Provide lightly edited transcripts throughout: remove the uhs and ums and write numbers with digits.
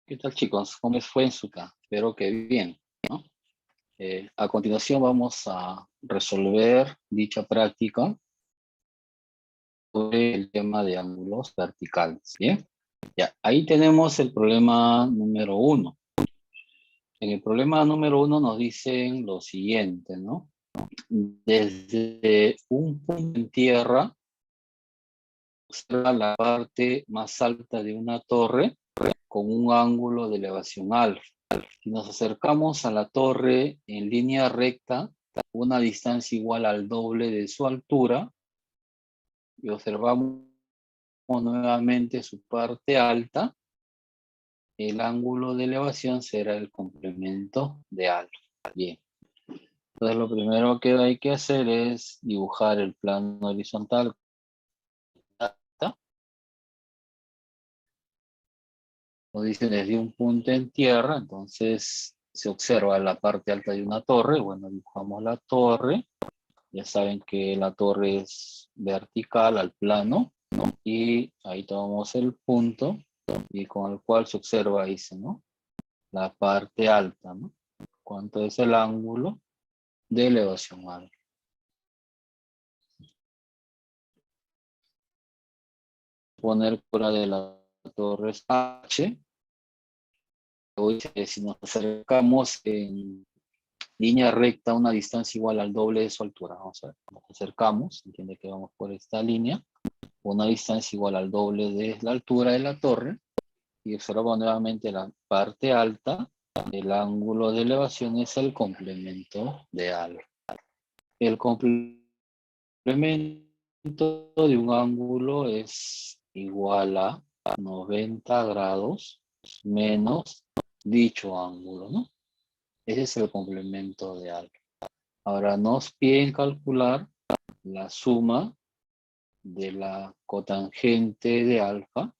¿Qué tal, chicos? ¿Cómo les fue en su casa? Espero que bien, ¿no? A continuación vamos a resolver dicha práctica sobre el tema de ángulos verticales. Bien, ya, ahí tenemos el problema número 1. En el problema número 1 nos dicen lo siguiente, ¿no? Desde un punto en tierra, observa la parte más alta de una torre con un ángulo de elevación alfa. Si nos acercamos a la torre en línea recta, una distancia igual al doble de su altura, y observamos nuevamente su parte alta, el ángulo de elevación será el complemento de alfa. Bien. Entonces lo primero que hay que hacer es dibujar el plano horizontal. Nos dice desde un punto en tierra, entonces se observa la parte alta de una torre. Bueno, dibujamos la torre. Ya saben que la torre es vertical al plano, ¿no? Y ahí tomamos el punto y con el cual se observa, dice, ¿no? La parte alta, ¿no? ¿Cuánto es el ángulo de elevación alta? Poner fuera de la torre es H. Hoy, si nos acercamos en línea recta a una distancia igual al doble de su altura, vamos a ver, nos acercamos, entiende que vamos por esta línea, una distancia igual al doble de la altura de la torre, y observamos nuevamente la parte alta, el ángulo de elevación es el complemento de alfa. El complemento de un ángulo es igual a 90 grados menos dicho ángulo, ¿no? Ese es el complemento de alfa. Ahora nos piden calcular la suma de la cotangente de alfa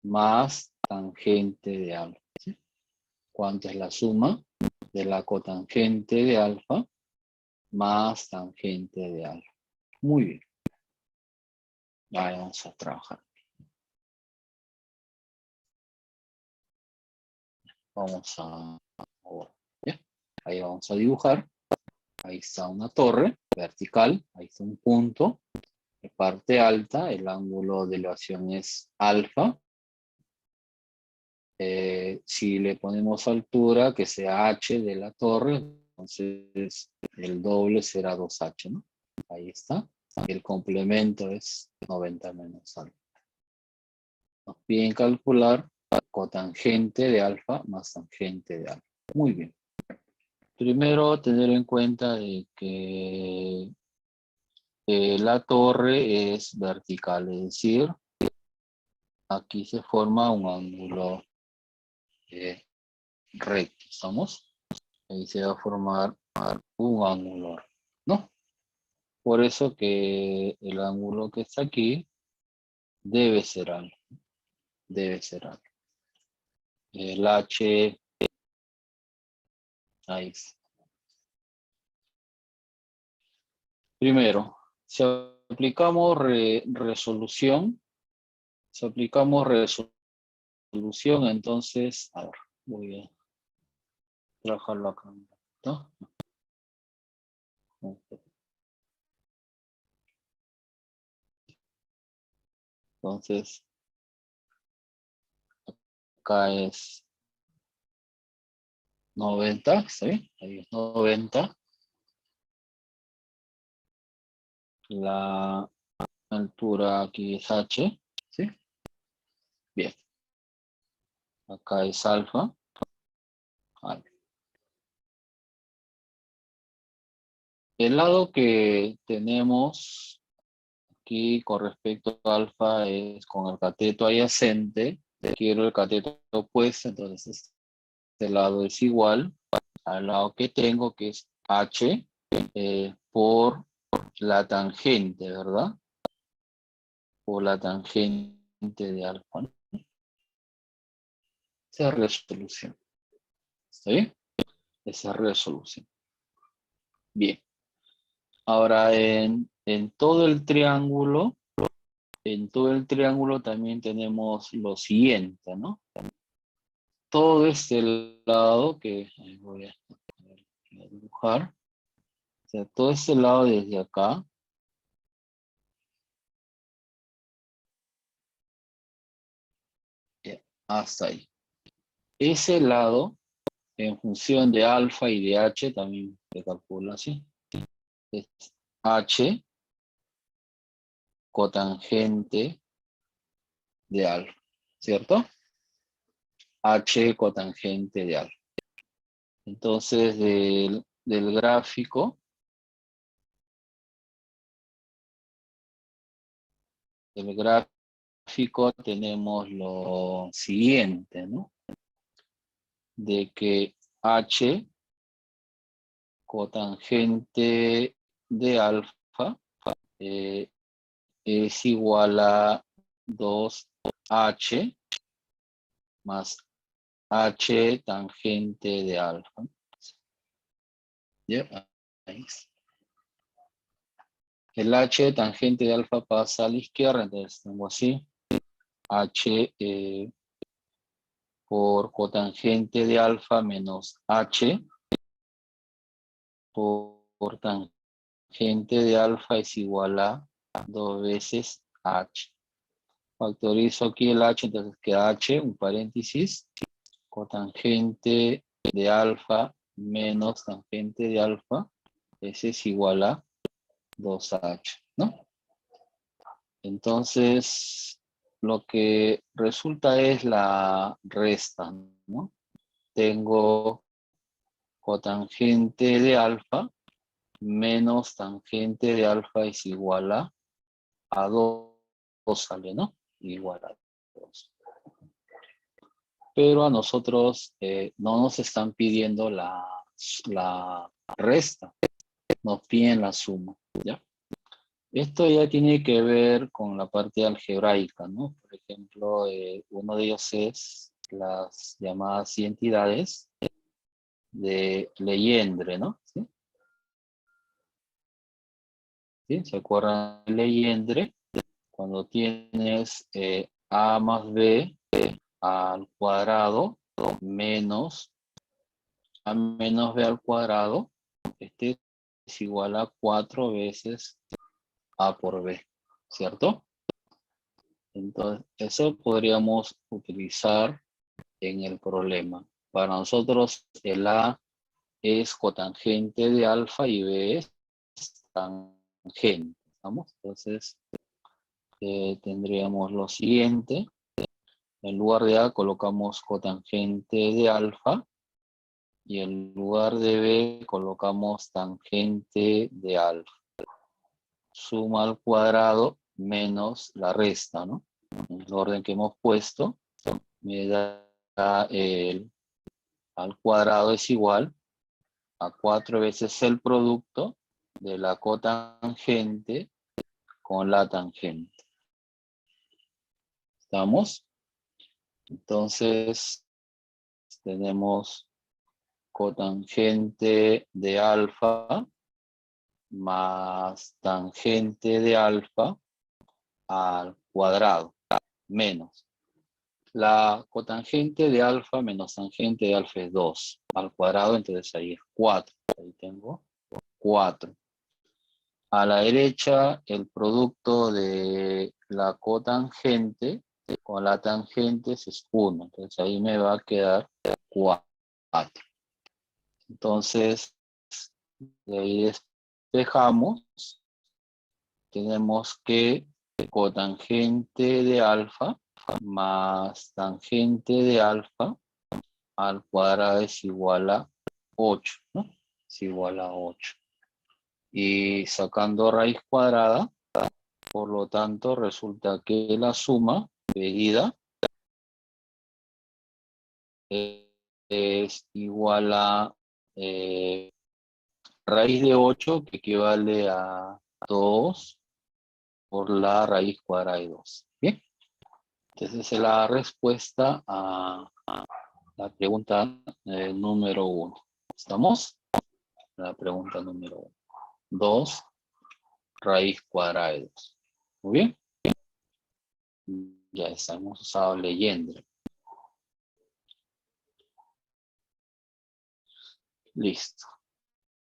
más tangente de alfa. ¿Sí? ¿Cuánto es la suma de la cotangente de alfa más tangente de alfa? Muy bien. Ahí vamos a trabajar. Vamos a... ¿ya? Ahí vamos a dibujar. Ahí está una torre vertical. Ahí está un punto. La parte alta, el ángulo de elevación es alfa. Si le ponemos altura, que sea h de la torre, entonces el doble será 2h, ¿no? Ahí está. El complemento es 90 menos alfa. Nos piden calcular cotangente de alfa más tangente de alfa. Muy bien. Primero, tener en cuenta de que la torre es vertical, es decir, aquí se forma un ángulo recto, ¿estamos? Ahí se va a formar un ángulo, ¿no? Por eso que el ángulo que está aquí debe ser algo. Debe ser algo. El H, ahí está. Primero, si aplicamos resolución, entonces, a ver, voy a trabajarlo acá, ¿no? Entonces, acá es 90, ¿está bien? Ahí es 90. La altura aquí es H, ¿sí? Bien. Acá es alfa. Alfa. El lado que tenemos aquí con respecto a alfa es con el cateto adyacente. Quiero el cateto opuesto, entonces este lado es igual al lado que tengo, que es H, por la tangente, ¿verdad? Por la tangente de alfa, ¿no? Esa es resolución. ¿Está bien? Esa es resolución. Bien. Ahora en todo el triángulo también tenemos lo siguiente, ¿no? todo este lado que ahí voy a dibujar, o sea, todo este lado desde acá, hasta ahí. Ese lado, en función de alfa y de h, también se calcula así. Es h cotangente de alfa, ¿cierto? H cotangente de alfa. Entonces, del gráfico, tenemos lo siguiente, ¿no? De que H cotangente de alfa es igual a 2H más H tangente de alfa. ¿Ya? Ahí está. El H tangente de alfa pasa a la izquierda, entonces tengo así. H por cotangente de alfa menos H por tangente de alfa es igual a 2 veces H. Factorizo aquí el H, entonces queda H, un paréntesis, cotangente de alfa menos tangente de alfa, ese es igual a 2H, ¿no? Entonces, lo que resulta es la resta, ¿no? Tengo cotangente de alfa menos tangente de alfa es igual a 2 sale, ¿no? Igual a 2. Pero a nosotros no nos están pidiendo la resta, nos piden la suma, ¿ya? Esto ya tiene que ver con la parte algebraica, ¿no? Por ejemplo, uno de ellos es las llamadas identidades de Legendre, ¿no? ¿Sí? ¿Sí? ¿Se acuerdan de Legendre? Cuando tienes a más b al cuadrado menos a menos b al cuadrado, este es igual a 4 veces a por b, ¿cierto? Entonces, eso podríamos utilizar en el problema. Para nosotros, el a es cotangente de alfa y b es tangente, ¿estamos? Entonces, tendríamos lo siguiente. En lugar de a colocamos cotangente de alfa y en lugar de b colocamos tangente de alfa. Suma al cuadrado menos la resta, ¿no? En el orden que hemos puesto, me da el al cuadrado es igual a 4 veces el producto de la cotangente con la tangente. ¿Estamos? Entonces, tenemos cotangente de alfa más tangente de alfa al cuadrado, menos. La cotangente de alfa menos tangente de alfa es 2 al cuadrado, entonces ahí es 4. Ahí tengo 4. A la derecha, el producto de la cotangente con la tangente es 1. Entonces ahí me va a quedar 4. Entonces, de ahí despejamos. Tenemos que cotangente de alfa más tangente de alfa al cuadrado es igual a 8, ¿no? Es igual a 8. Y sacando raíz cuadrada, por lo tanto, resulta que la suma pedida es igual a raíz de 8, que equivale a 2 por la raíz cuadrada de 2. Bien, entonces esa es la respuesta a la pregunta número 1. ¿Estamos? La pregunta número 1. 2 raíz cuadrada de 2. Muy bien. Ya estamos usando leyendo. Listo.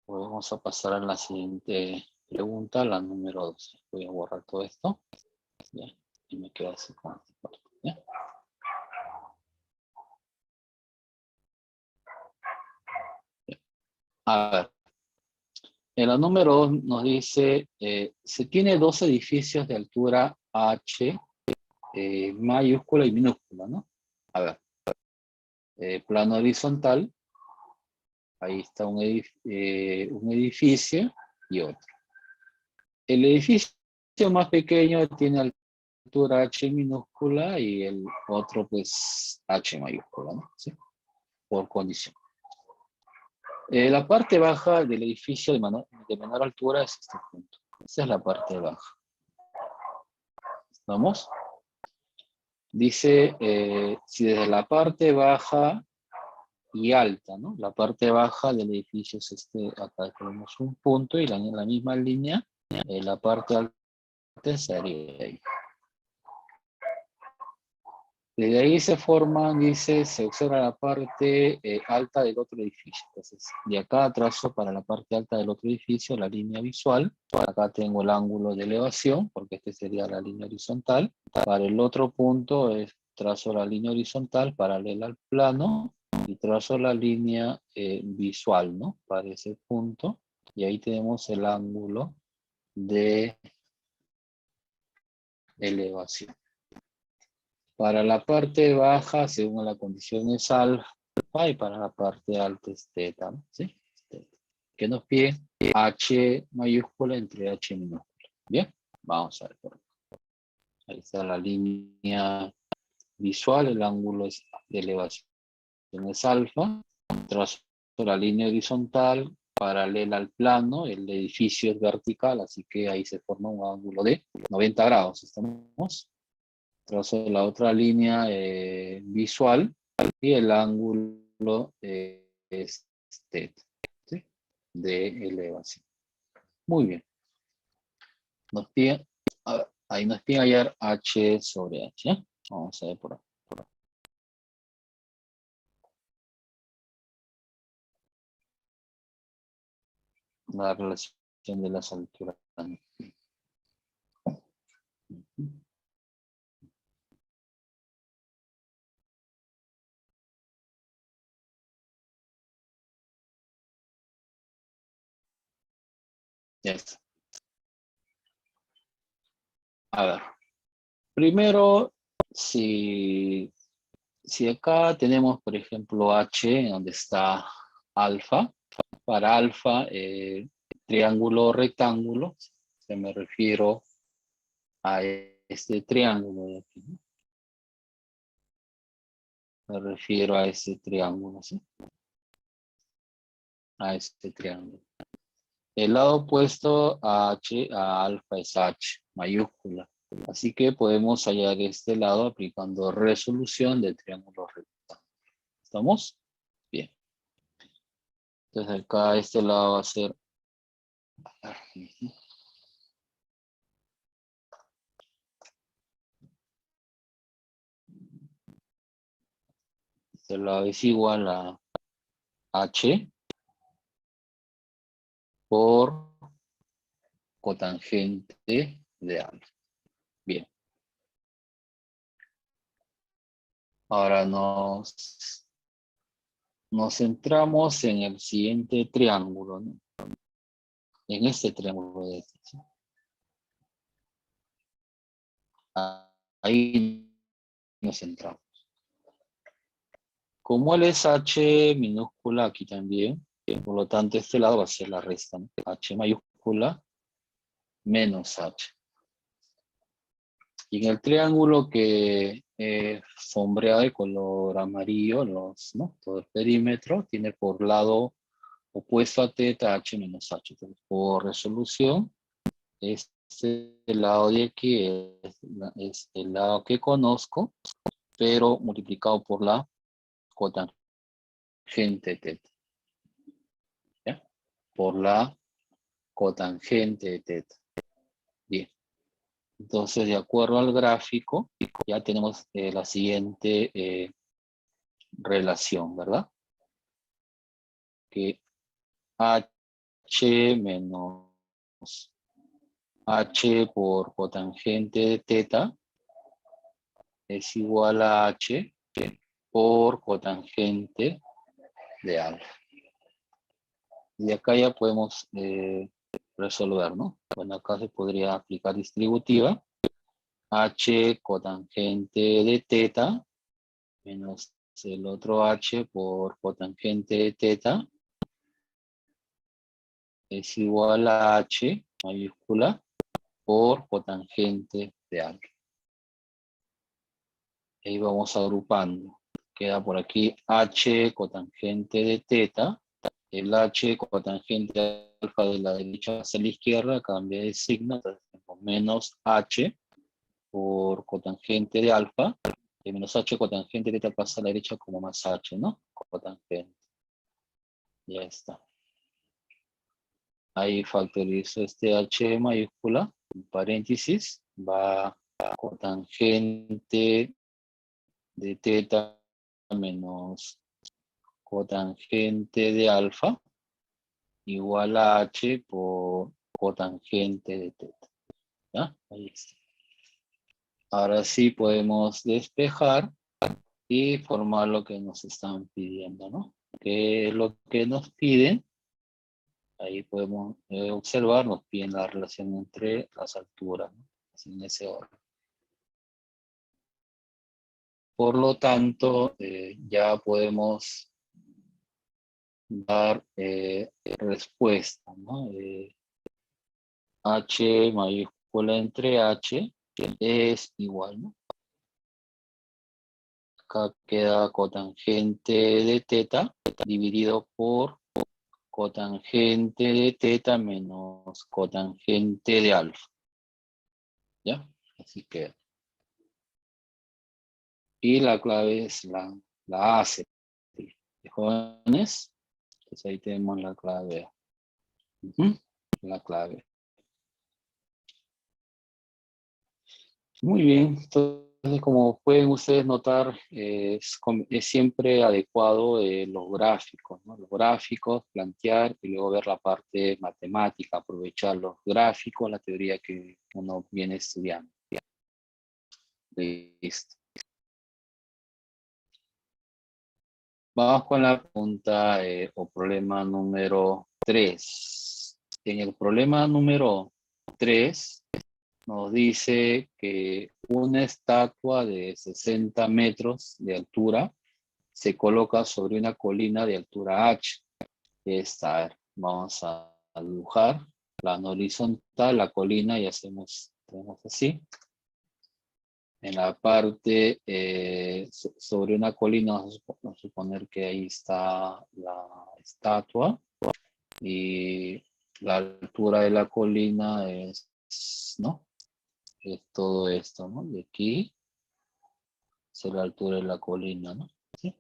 Vamos a pasar a la siguiente pregunta, la número 12. Voy a borrar todo esto. Ya. Y me quedo así con esta parte. ¿Ya? A ver. En la número 2 nos dice, se tiene dos edificios de altura H, mayúscula y minúscula, ¿no? A ver. Plano horizontal. Ahí está un edificio y otro. El edificio más pequeño tiene altura H minúscula y el otro pues H mayúscula, ¿no? ¿Sí? Por condición. La parte baja del edificio de menor altura es este punto. Esa es la parte baja. ¿Vamos? Dice, si desde la parte baja y alta, ¿no? La parte baja del edificio es este, acá tenemos un punto y la misma línea, la parte alta sería ahí. Desde ahí se forman, dice, se observa la parte alta del otro edificio. Entonces, de acá trazo para la parte alta del otro edificio la línea visual. Acá tengo el ángulo de elevación, porque este sería la línea horizontal. Para el otro punto trazo la línea horizontal paralela al plano y trazo la línea visual, ¿no? Para ese punto. Y ahí tenemos el ángulo de elevación. Para la parte baja, según la condición es alfa, y para la parte alta es teta, ¿no? ¿Sí? Teta. Que nos pide H mayúscula entre H minúscula. Bien, vamos a ver por acá. Ahí está la línea visual, el ángulo de elevación es alfa. Trazo la línea horizontal paralela al plano, el edificio es vertical, así que ahí se forma un ángulo de 90 grados. ¿Estamos? Trazo la otra línea visual y el ángulo es θ, ¿sí? De elevación. Muy bien. Nos pide, ahí nos pide hallar H sobre H. ¿eh? Vamos a ver por aquí. La relación de las alturas. Ya está. A ver. Primero, si acá tenemos, por ejemplo, H, donde está alfa, para alfa, triángulo rectángulo, se me refiero a este triángulo de aquí, ¿no? Me refiero a este triángulo, ¿sí? A este triángulo. El lado opuesto a H, a alfa es H, mayúscula. Así que podemos hallar este lado aplicando resolución de triángulo rectángulo. ¿Estamos? Bien. Entonces acá este lado va a ser... Este lado es igual a H por cotangente de alfa. Bien. Ahora nos centramos en el siguiente triángulo, ¿no? En este triángulo de este, ¿sí? Ahí nos centramos. Como él es H minúscula aquí también, por lo tanto este lado va a ser la resta, ¿no? H mayúscula menos H. Y en el triángulo que sombreado de color amarillo, ¿no? Todo el perímetro tiene por lado opuesto a teta H menos H. Entonces, por resolución, este lado de aquí es el lado que conozco, pero multiplicado por la cotangente teta. ¿Ya? Por la cotangente de teta. Bien. Entonces, de acuerdo al gráfico, ya tenemos la siguiente relación, ¿verdad? Que H menos H por cotangente de teta es igual a H por cotangente de alfa. Y acá ya podemos resolver, ¿no? Bueno, acá se podría aplicar distributiva. H cotangente de teta menos el otro H por cotangente de teta es igual a H mayúscula por cotangente de alfa. Ahí vamos agrupando. Queda por aquí H cotangente de teta. El H cotangente de alfa de la derecha hacia la izquierda cambia de signo. Entonces tenemos menos H por cotangente de alfa. Y menos H cotangente de teta pasa a la derecha como más H, ¿no? Cotangente. Ya está. Ahí factorizo este H mayúscula. En paréntesis. Va a cotangente de teta menos cotangente de alfa igual a H por cotangente de teta. ¿Ya? Ahí está. Ahora sí podemos despejar y formar lo que nos están pidiendo, ¿no? Que lo que nos piden, ahí podemos observar, nos piden la relación entre las alturas, ¿no? Así en ese orden. Por lo tanto, ya podemos dar respuesta, ¿no? H mayúscula entre H es igual, ¿no? Acá queda cotangente de teta dividido por cotangente de teta menos cotangente de alfa. ¿Ya? Así que. Y la clave es la A. Jóvenes. Entonces ahí tenemos la clave. La clave. Muy bien. Entonces, como pueden ustedes notar, es siempre adecuado los gráficos, ¿no? Los gráficos, plantear y luego ver la parte matemática, aprovechar los gráficos, la teoría que uno viene estudiando. Listo. Vamos con la pregunta o problema número 3. En el problema número 3 nos dice que una estatua de 60 metros de altura se coloca sobre una colina de altura H. Esta, vamos a dibujar plano horizontal, la colina, y hacemos así. En la parte sobre una colina, vamos a suponer que ahí está la estatua y la altura de la colina es, ¿no? Es todo esto, ¿no? De aquí es la altura de la colina, ¿no? ¿Sí?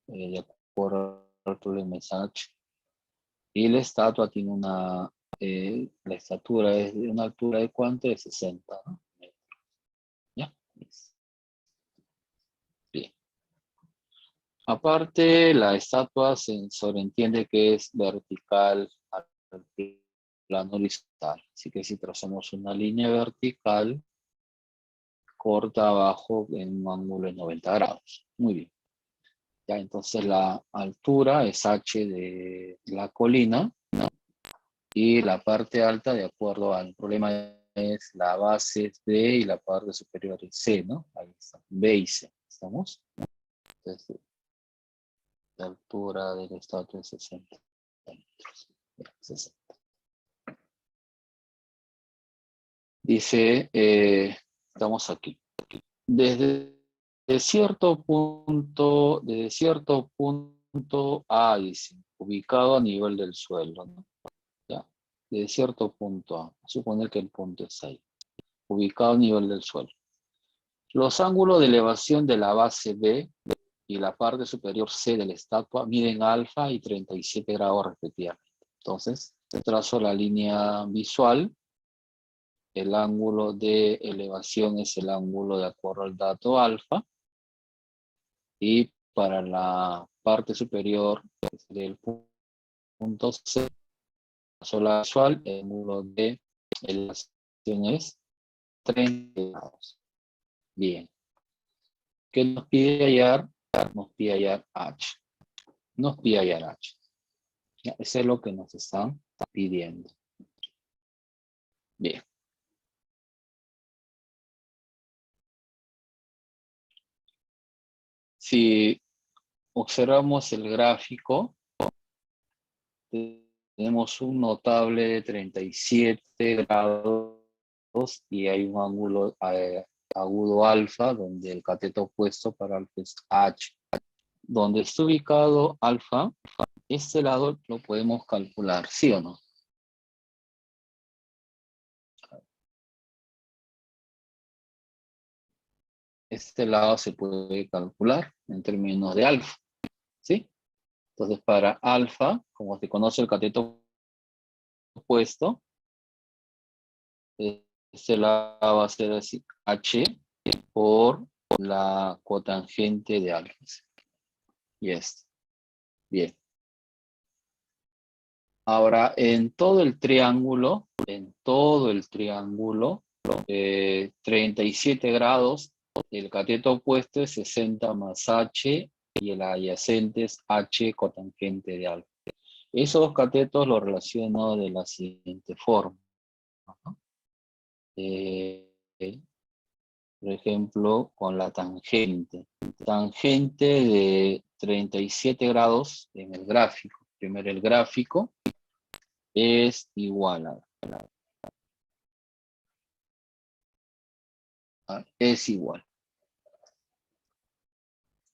De acuerdo al problema es H. Y la estatua tiene una, la estatura es de una altura de ¿cuánto? De 60, ¿no? ¿Ya? Bien. Aparte, la estatua se sobreentiende que es vertical al plano horizontal. Así que si trazamos una línea vertical, corta abajo en un ángulo de 90 grados. Muy bien. Ya, entonces la altura es H de la colina, ¿no? Y la parte alta, de acuerdo al problema, es la base es B y la parte superior es C, ¿no? Ahí está, B y C. ¿Estamos? Entonces, la altura de la estatua es 60 metros. 60. Dice, estamos aquí. Desde cierto punto A, dice, ubicado a nivel del suelo, ¿no? ¿Ya? De cierto punto A, suponer que el punto es ahí, ubicado a nivel del suelo. Los ángulos de elevación de la base B y la parte superior C de la estatua miden alfa y 37 grados respectivamente. Entonces, trazo la línea visual. El ángulo de elevación es el ángulo de acuerdo al dato alfa. Y para la parte superior, que sería el punto C, la sola visual, el ángulo de elevación es 30 grados. Bien. ¿Qué nos pide hallar? Nos pide hallar H. Nos pide hallar H. Ya, eso es lo que nos están pidiendo. Bien. Si observamos el gráfico, tenemos un notable de 37 grados y hay un ángulo agudo alfa, donde el cateto opuesto para alfa es H. Donde está ubicado alfa, este lado lo podemos calcular, ¿sí o no? Este lado se puede calcular en términos de alfa, ¿sí? Entonces, para alfa, como se conoce el cateto opuesto, este lado va a ser así, H por la cotangente de alfa. Y esto. Bien. Ahora, en todo el triángulo, 37 grados, el cateto opuesto es 60 más H y el adyacente es H cotangente de alfa. Esos dos catetos los relaciono de la siguiente forma, ¿no? Por ejemplo, con la tangente. Tangente de 37 grados en el gráfico. Primero el gráfico es igual es igual.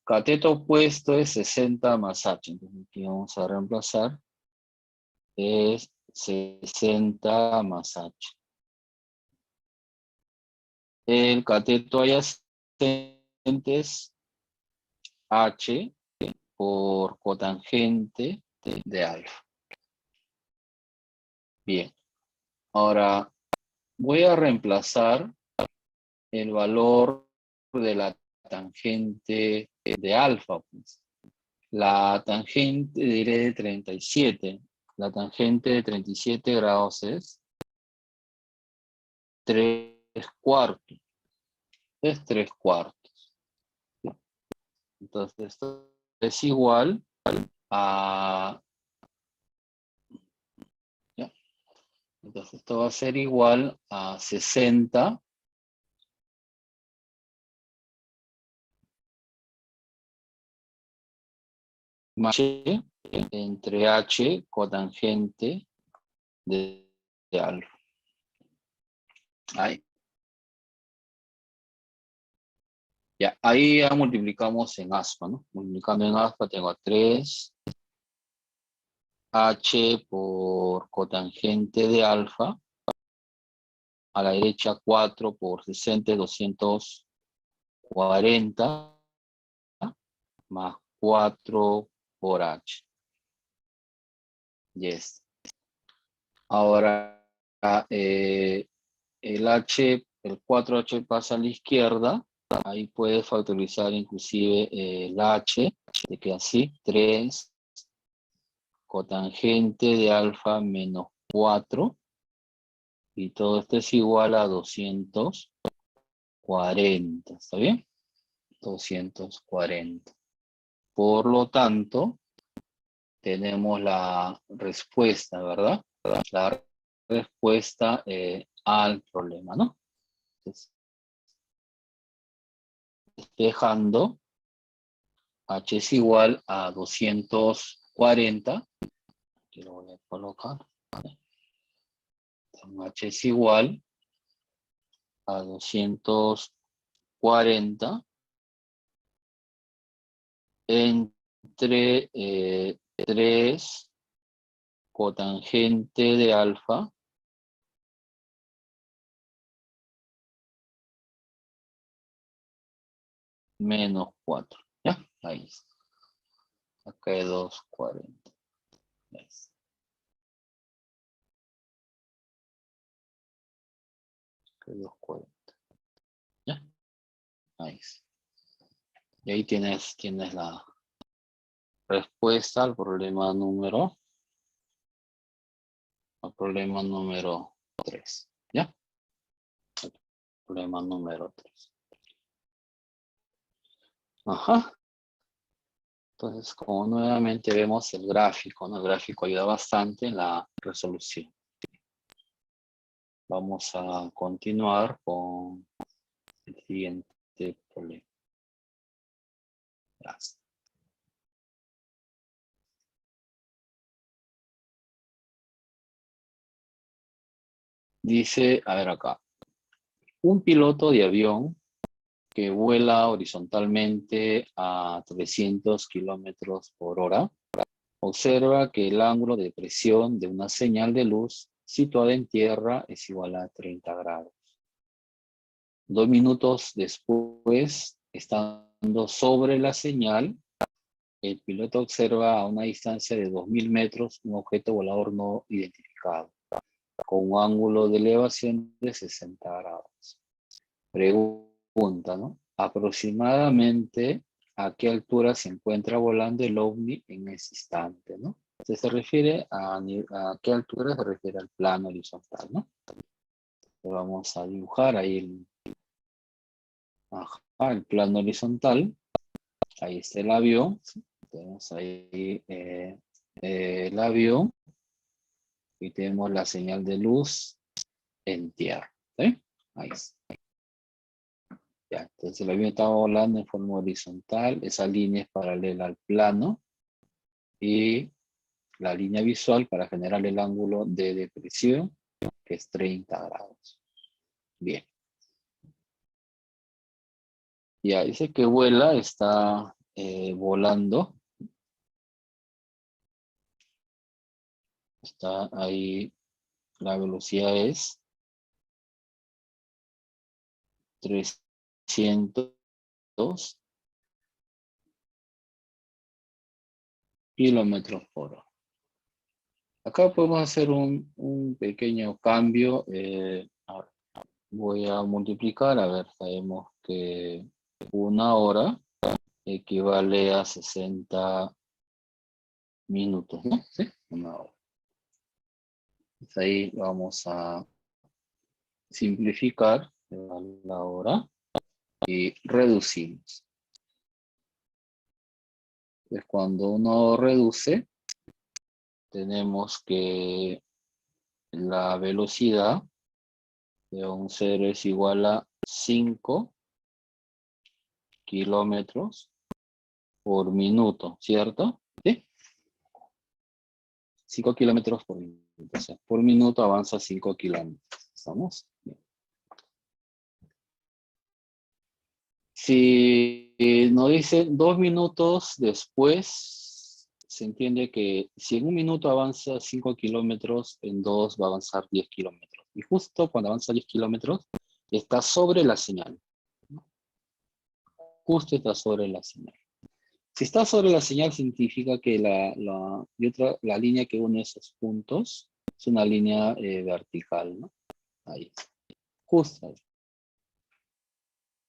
Cateto opuesto es 60 más H. Entonces aquí vamos a reemplazar. Es 60 más H. El cateto adyacente es H por cotangente de alfa. Bien. Ahora voy a reemplazar el valor de la tangente de alfa. Pues. La tangente, diré, de 37. La tangente de 37 grados es 3 cuartos. Es 3 cuartos. Entonces, esto es igual a... ¿ya? Entonces, esto va a ser igual a 60 más H entre H cotangente de alfa. Ahí. Ya, ahí ya multiplicamos en aspa, ¿no? Multiplicando en aspa tengo 3 H por cotangente de alfa. A la derecha 4 por 60, 240. Más 4 por H. Yes. Ahora, el H, el 4H pasa a la izquierda. Ahí puedes factorizar inclusive el H. Te queda así, 3 cotangente de alfa menos 4. Y todo esto es igual a 240. ¿Está bien? 240. Por lo tanto, tenemos la respuesta, ¿verdad? La respuesta al problema, ¿no? Entonces, despejando, H es igual a 240. Aquí lo voy a colocar. H es igual a 240 entre 3 cotangente de alfa menos 4. ¿Ya? Ahí está. Acá hay 240. Ahí está. Acá hay 240. ¿Ya? Ahí está. Y ahí tienes la respuesta al problema número problema número 3. ¿Ya? Problema número 3. Ajá. Entonces, como nuevamente vemos el gráfico, ¿no? El gráfico ayuda bastante en la resolución. Vamos a continuar con el siguiente problema. Gracias. Dice, a ver acá, un piloto de avión que vuela horizontalmente a 300 kilómetros por hora, observa que el ángulo de presión de una señal de luz situada en tierra es igual a 30 grados. 2 minutos después, estando sobre la señal, el piloto observa a una distancia de 2000 metros un objeto volador no identificado, con un ángulo de elevación de 60 grados. Pregunta, ¿no? Aproximadamente a qué altura se encuentra volando el ovni en ese instante, ¿no? Entonces se refiere a qué altura se refiere al plano horizontal, ¿no? Vamos a dibujar ahí el plano horizontal. Ahí está el avión. Tenemos ahí el avión. Y tenemos la señal de luz en tierra. ¿Sí? Ahí está. Ya, entonces el avión estaba volando en forma horizontal. Esa línea es paralela al plano. Y la línea visual para generar el ángulo de depresión, que es 30 grados. Bien. Ya, dice que vuela, está volando. Está ahí, la velocidad es 300 kilómetros por hora. Acá podemos hacer un pequeño cambio. Voy a multiplicar, a ver, sabemos que 1 hora equivale a 60 minutos, ¿no? ¿Sí? 1 hora. Entonces ahí vamos a simplificar la hora y reducimos. Entonces cuando uno reduce, tenemos que la velocidad de un 0 es igual a 5 kilómetros por minuto, ¿cierto? ¿Sí? 5 kilómetros por minuto. O sea, por minuto avanza 5 kilómetros. ¿Estamos? Bien. Si nos dice 2 minutos después, se entiende que si en 1 minuto avanza 5 kilómetros, en 2 va a avanzar 10 kilómetros. Y justo cuando avanza 10 kilómetros, está sobre la señal. Justo está sobre la señal. Si está sobre la señal, significa que la línea que une esos puntos es una línea vertical, ¿no? Ahí. Justo ahí.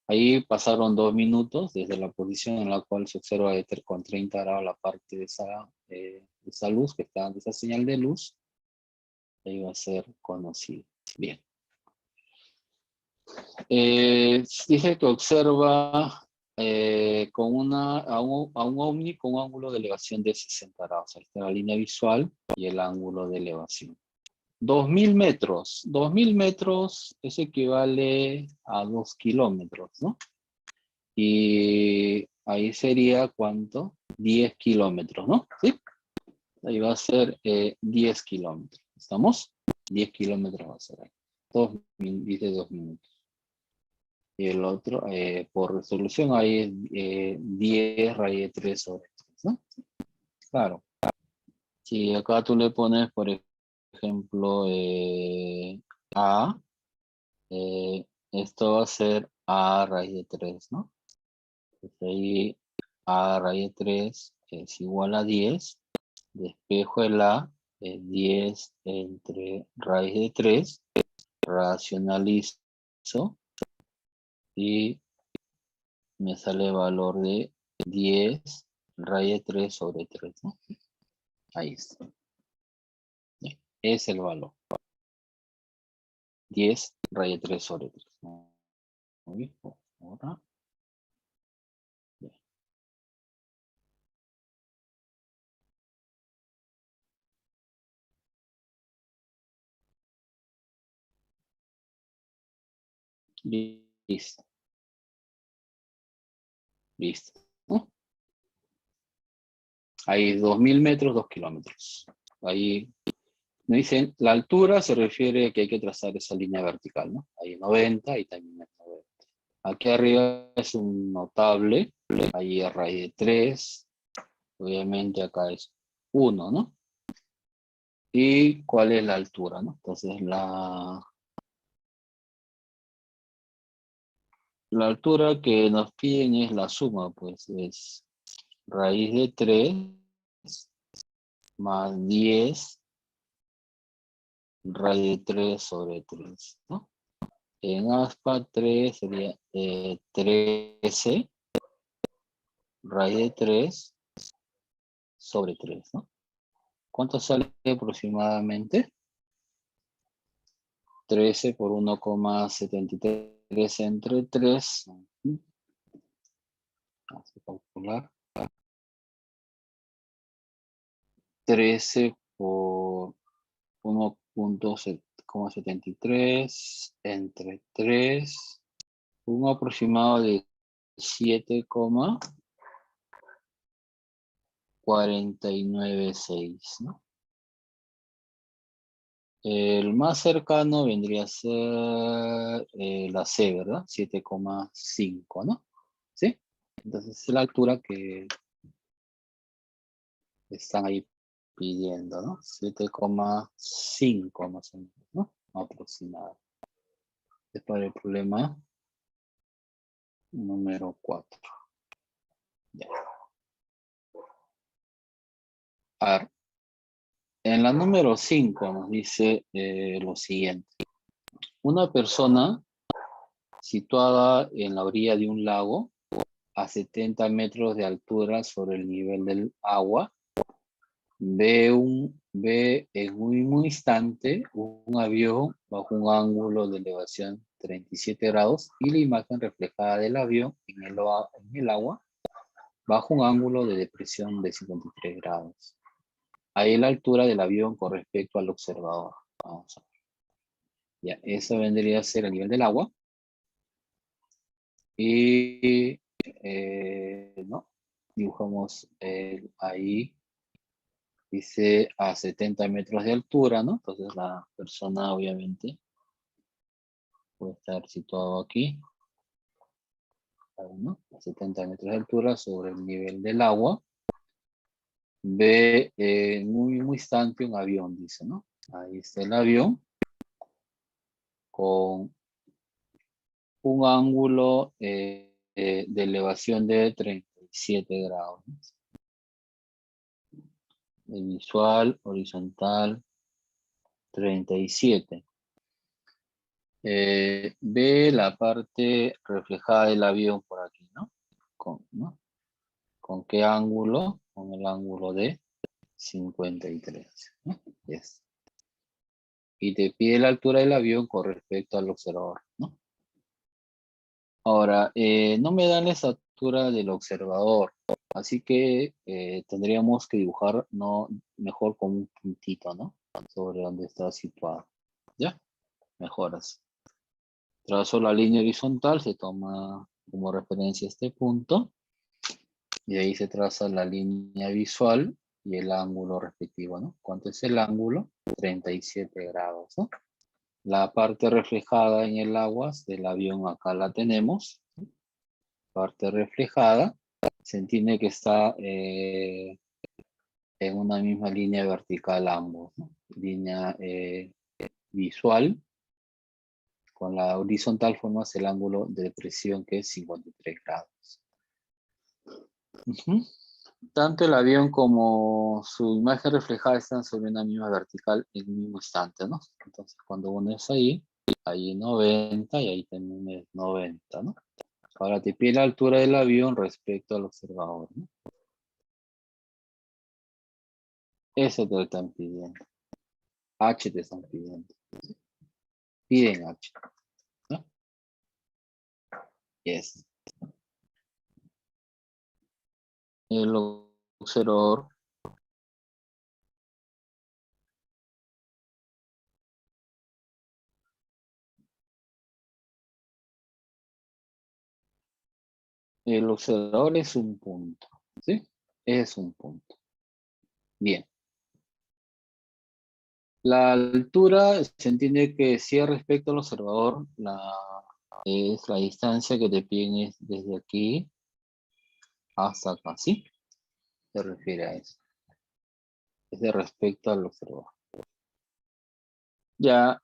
Ahí pasaron 2 minutos desde la posición en la cual se observa con 30 grados la parte de esa luz, que está de esa señal de luz. Ahí va a ser conocido. Bien. Dice que observa a un ovni con un ángulo de elevación de 60 grados. Ahí está la línea visual y el ángulo de elevación. 2000 metros. 2000 metros es equivale a 2 kilómetros, ¿no? Y ahí sería, ¿cuánto? 10 kilómetros, ¿no? ¿Sí? Ahí va a ser 10 kilómetros. ¿Estamos? 10 kilómetros va a ser ahí. Dice 2 minutos. Y el otro, por resolución, ahí es 10 raíz de 3 sobre 3, ¿no? Claro. Si acá tú le pones, por ejemplo, A, esto va a ser A raíz de 3, ¿no? Entonces ahí A raíz de 3 es igual a 10. Despejo el A, es 10 entre raíz de 3. Racionalizo y me sale el valor de 10 raíz de 3 sobre 3, ¿no? Ahí está. Bien. es el valor. 10 raya 3 sobre 3. Muy bien. Ahora. Listo. Listo. ¿No? Hay 2000 metros, 2 kilómetros. Ahí me dicen, la altura se refiere a que hay que trazar esa línea vertical, ¿no? Ahí 90 y también es 90. Aquí arriba es un notable, ahí es raíz de 3, obviamente acá es 1, ¿no? ¿Y cuál es la altura, no? Entonces la altura que nos piden es la suma, pues es raíz de 3 más 10 raíz de 3 sobre 3, ¿no? En aspa 3 sería 13 raíz de 3 sobre 3, ¿no? ¿Cuánto sale aproximadamente? 13 por 1,73 entre 3. Vamos a calcular. 13 por 1,73 entre 3. Un aproximado de 7,496, ¿no? El más cercano vendría a ser la C, ¿verdad? 7,5, ¿no? ¿Sí? Entonces es la altura que están ahí pidiendo, ¿no? 7,5 más o menos, ¿no? Aproximado. Después el problema número 4. Ya. A ver, en la número 5 nos dice lo siguiente. Una persona situada en la orilla de un lago a 70 metros de altura sobre el nivel del agua ve en un mismo instante un avión bajo un ángulo de elevación 37 grados y la imagen reflejada del avión en el agua bajo un ángulo de depresión de 53 grados. Ahí la altura del avión con respecto al observador. Vamos a ver. Ya, eso vendría a ser a nivel del agua. Y no, dibujamos ahí. Dice a 70 metros de altura, ¿no? Entonces la persona obviamente puede estar situado aquí, ¿no? A 70 metros de altura sobre el nivel del agua. Ve en un mismo instante un avión, dice, ¿no? Ahí está el avión con un ángulo de elevación de 37 grados, ¿no? El visual, horizontal, 37. Ve la parte reflejada del avión por aquí, ¿no? ¿No? ¿Con qué ángulo? Con el ángulo de 53, ¿no? Yes. Y te pide la altura del avión con respecto al observador, ¿no? Ahora, no me dan la altura del observador, así que tendríamos que dibujar mejor con un puntito, ¿no? Sobre donde está situado. ¿Ya? Mejoras. Trazo la línea horizontal, se toma como referencia este punto, y ahí se traza la línea visual y el ángulo respectivo, ¿no? ¿Cuánto es el ángulo? 37 grados, ¿no? La parte reflejada en el agua del avión acá la tenemos. Parte reflejada, se entiende que está en una misma línea vertical ambos, ¿no? Línea visual con la horizontal formas el ángulo de depresión que es 53 grados. Tanto el avión como su imagen reflejada están sobre una misma vertical en un mismo instante, ¿no? Entonces cuando uno es ahí 90 y ahí también es 90, ¿no? Ahora te pide la altura del avión respecto al observador, ¿no? Eso te lo están pidiendo. H te están pidiendo. Piden H, ¿no? Yes. El observador es un punto, ¿sí? Es un punto. Bien. La altura se entiende que si es respecto al observador, es la distancia que te piden desde aquí hasta acá, ¿sí? Se refiere a eso. Es de respecto al observador. Ya,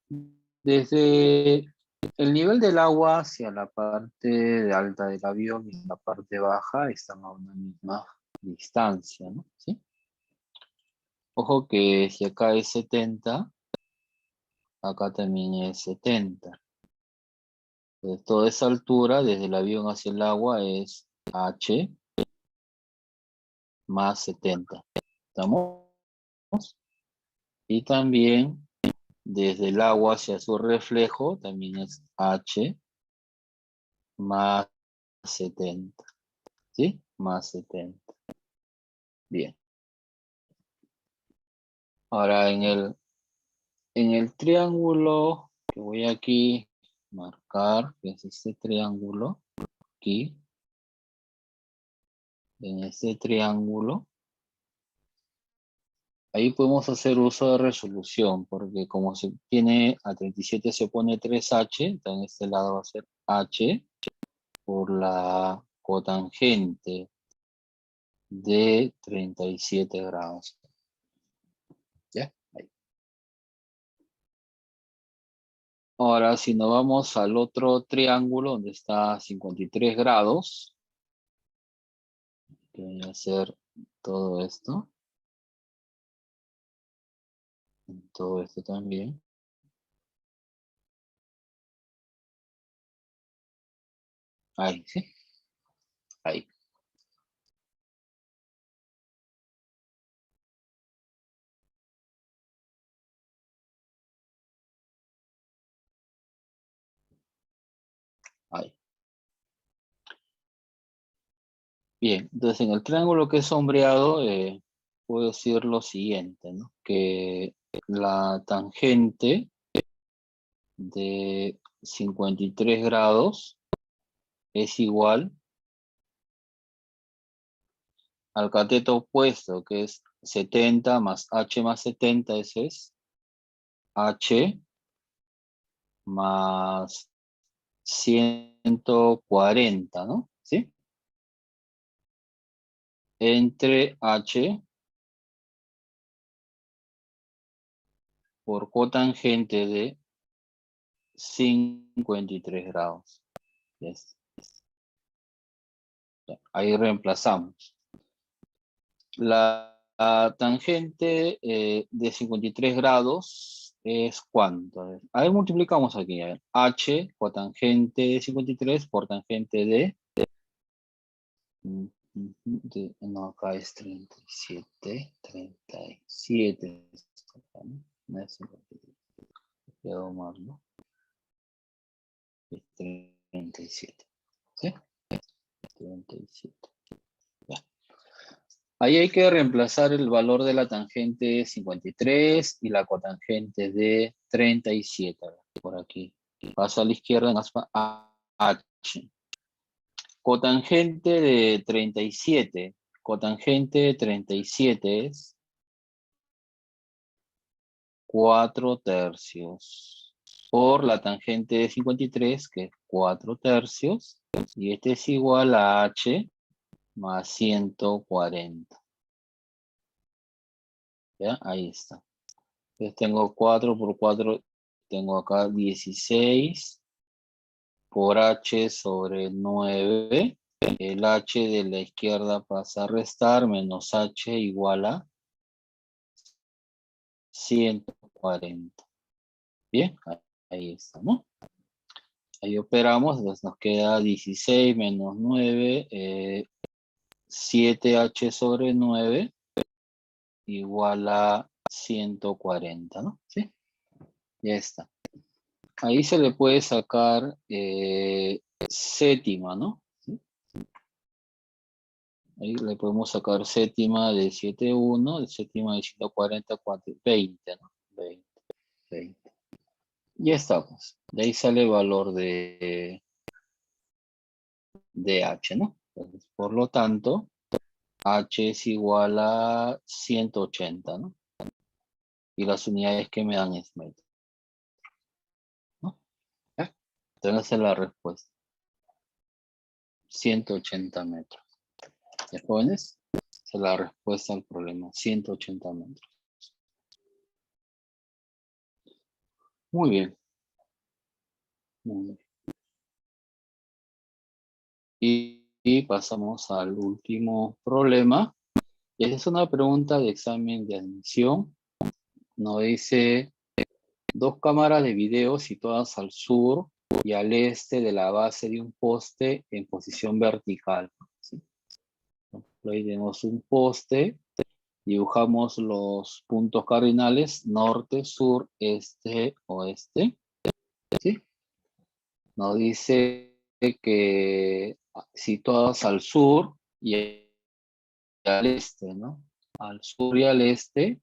desde el nivel del agua hacia la parte alta del avión y la parte baja están a una misma distancia, ¿no? ¿Sí? Ojo que si acá es 70, acá también es 70. Entonces, toda esa altura desde el avión hacia el agua es H más 70. ¿Estamos? Y también desde el agua hacia su reflejo también es H más 70. ¿Sí? Más 70. Bien. Ahora en el triángulo que voy aquí a marcar, que es este triángulo, aquí, en este triángulo, ahí podemos hacer uso de resolución, porque como se tiene a 37 se pone 3H, entonces en este lado va a ser H por la cotangente de 37 grados. ¿Ya? Ahí. Ahora, si nos vamos al otro triángulo donde está 53 grados, que voy a hacer todo esto, todo esto también. Ahí, ¿sí? Ahí. Ahí. Bien, entonces en el triángulo que es sombreado, puedo decir lo siguiente, ¿no? Que la tangente de 53 grados es igual al cateto opuesto, que es 70 más H más 70, ese es H más 140, ¿no? ¿Sí? Entre H por cotangente de 53 grados. Yes. Ahí reemplazamos. La tangente de 53 grados es ¿cuánto? A ver, multiplicamos aquí. A ver. H cotangente de 53 por tangente de... no, acá es 37. 37. No es 53. Quedó mal, ¿no? Es 37. ¿Sí? 37. Ya. Ahí hay que reemplazar el valor de la tangente 53 y la cotangente de 37. Por aquí. Paso a la izquierda en H. Cotangente de 37. Cotangente de 37 es 4 tercios. Por la tangente de 53, que es 4 tercios. Y este es igual a H más 140. ¿Ya? Ahí está. Entonces tengo 4 por 4, tengo acá 16 por H sobre 9. El H de la izquierda pasa a restar, menos H igual a 140. Bien, ahí está, ¿no? Ahí operamos, entonces nos queda 16 menos 9, 7H sobre 9 igual a 140, ¿no? ¿Sí? Ya está. Ahí se le puede sacar séptima, ¿no? ¿Sí? Ahí le podemos sacar séptima de 7,1, de séptima de 140, 20, ¿no? 20, 20. Ya estamos. De ahí sale el valor de H, ¿no? Entonces, por lo tanto, H es igual a 180, ¿no? Y las unidades que me dan es metro, ¿no? ¿Ya? Entonces esa es la respuesta. 180 metros. ¿Ya, jóvenes? Esa es la respuesta al problema. 180 metros. Muy bien. Muy bien. Y pasamos al último problema. Y esa es una pregunta de examen de admisión. Nos dice dos cámaras de video situadas al sur y al este de la base de un poste en posición vertical. ¿Sí? Ahí tenemos un poste, dibujamos los puntos cardinales, norte, sur, este, oeste. ¿Sí? Nos dice que situadas al sur y al este, ¿no? Al sur y al este,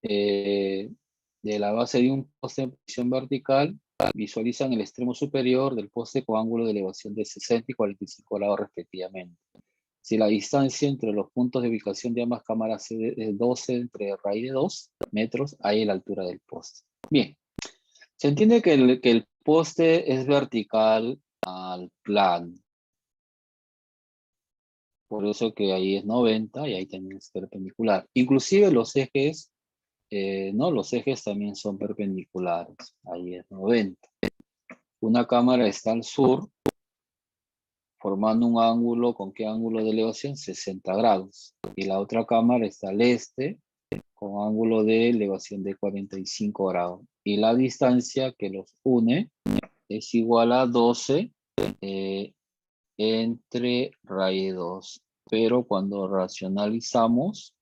de la base de un poste en posición vertical, visualizan el extremo superior del poste con ángulo de elevación de 60 y 45 grados respectivamente. Si la distancia entre los puntos de ubicación de ambas cámaras es 12 entre raíz de 2 metros, ahí la altura del poste. Bien, se entiende que el poste es vertical al plano. Por eso que ahí es 90 y ahí también es perpendicular. Inclusive los ejes, no, los ejes también son perpendiculares. Ahí es 90. Una cámara está al sur, formando un ángulo, ¿con qué ángulo de elevación? 60 grados. Y la otra cámara está al este, con ángulo de elevación de 45 grados. Y la distancia que los une es igual a 12 entre raíz de 2. Pero cuando racionalizamos,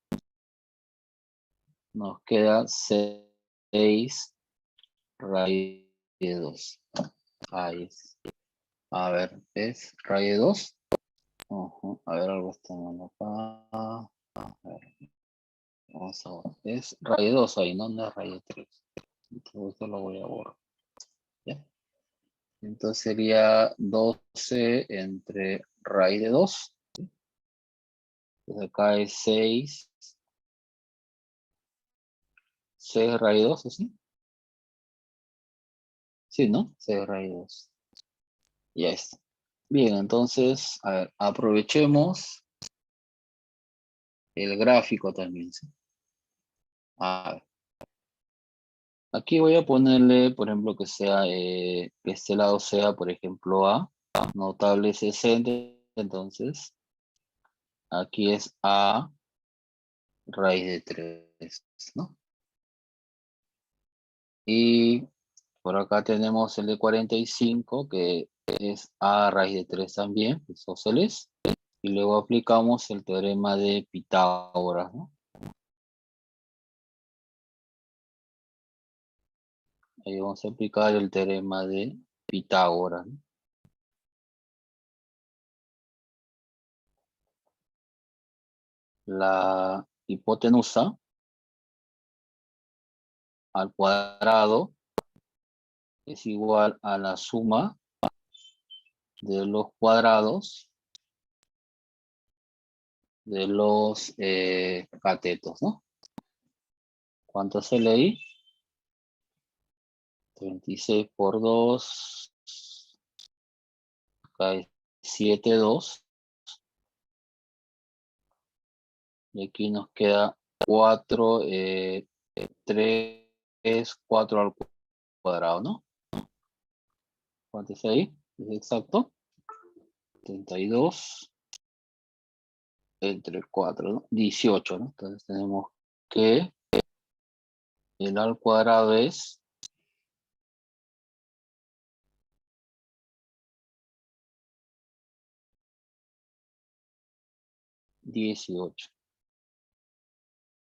nos queda 6 raíz de 2. Ahí es. A ver, ¿es raíz de 2? A ver, algo está mal acá. A ver, vamos a ver. Es raíz de 2 ahí, no es raíz de 3. Entonces esto lo voy a borrar. ¿Ya? Entonces sería 12 entre raíz de 2. Entonces acá es 6. 6 raíz de 2, ¿sí? Sí, ¿no? 6 raíz de 2. Ya está. Bien, entonces, a ver, aprovechemos el gráfico también, ¿sí? A ver, aquí voy a ponerle, por ejemplo, que sea, que este lado sea, por ejemplo, A, notable 60, entonces, aquí es A raíz de 3, ¿no? Y por acá tenemos el de 45, que es A raíz de 3 también, isósceles. Y luego aplicamos el teorema de Pitágoras, ¿no? Ahí vamos a aplicar el teorema de Pitágoras, ¿no? La hipotenusa al cuadrado es igual a la suma de los cuadrados de los catetos, ¿no? ¿Cuánto se leí? 36 por 2, acá es 7, 2. Y aquí nos queda 4, 3, 4 al cuadrado, ¿no? ¿Cuánto es ahí? ¿Es exacto? 32 entre 4, ¿no? 18, ¿no? Entonces tenemos que el al cuadrado es 18.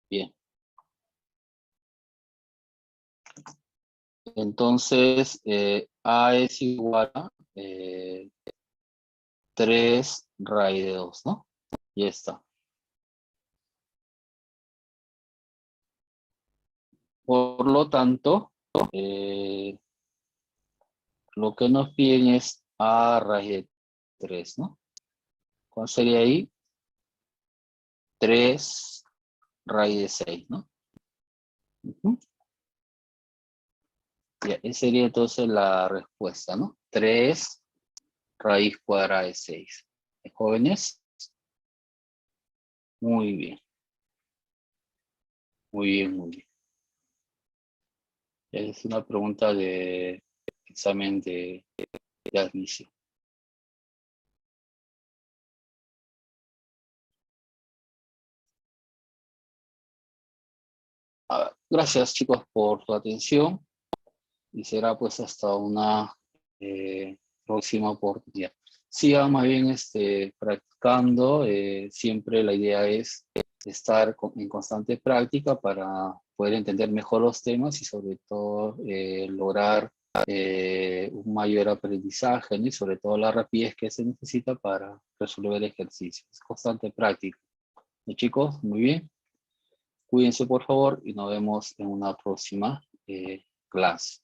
Bien. Entonces, A es igual a 3 raíz de 2, ¿no? Y está. Por lo tanto, lo que nos piden es A raíz de 3, ¿no? ¿Cuál sería ahí? 3 raíz de 6, ¿no? Ya, esa sería entonces la respuesta, ¿no? 3 raíz cuadrada de 6. ¿Jóvenes? Muy bien. Muy bien, muy bien. Es una pregunta de examen de admisión. Gracias, chicos, por su atención. Y será pues hasta una próxima oportunidad. Sigan más bien practicando. Siempre la idea es estar en constante práctica para poder entender mejor los temas y sobre todo lograr un mayor aprendizaje, ¿no? Y sobre todo la rapidez que se necesita para resolver ejercicios. Constante práctica. ¿No, chicos? Muy bien. Cuídense por favor y nos vemos en una próxima clase.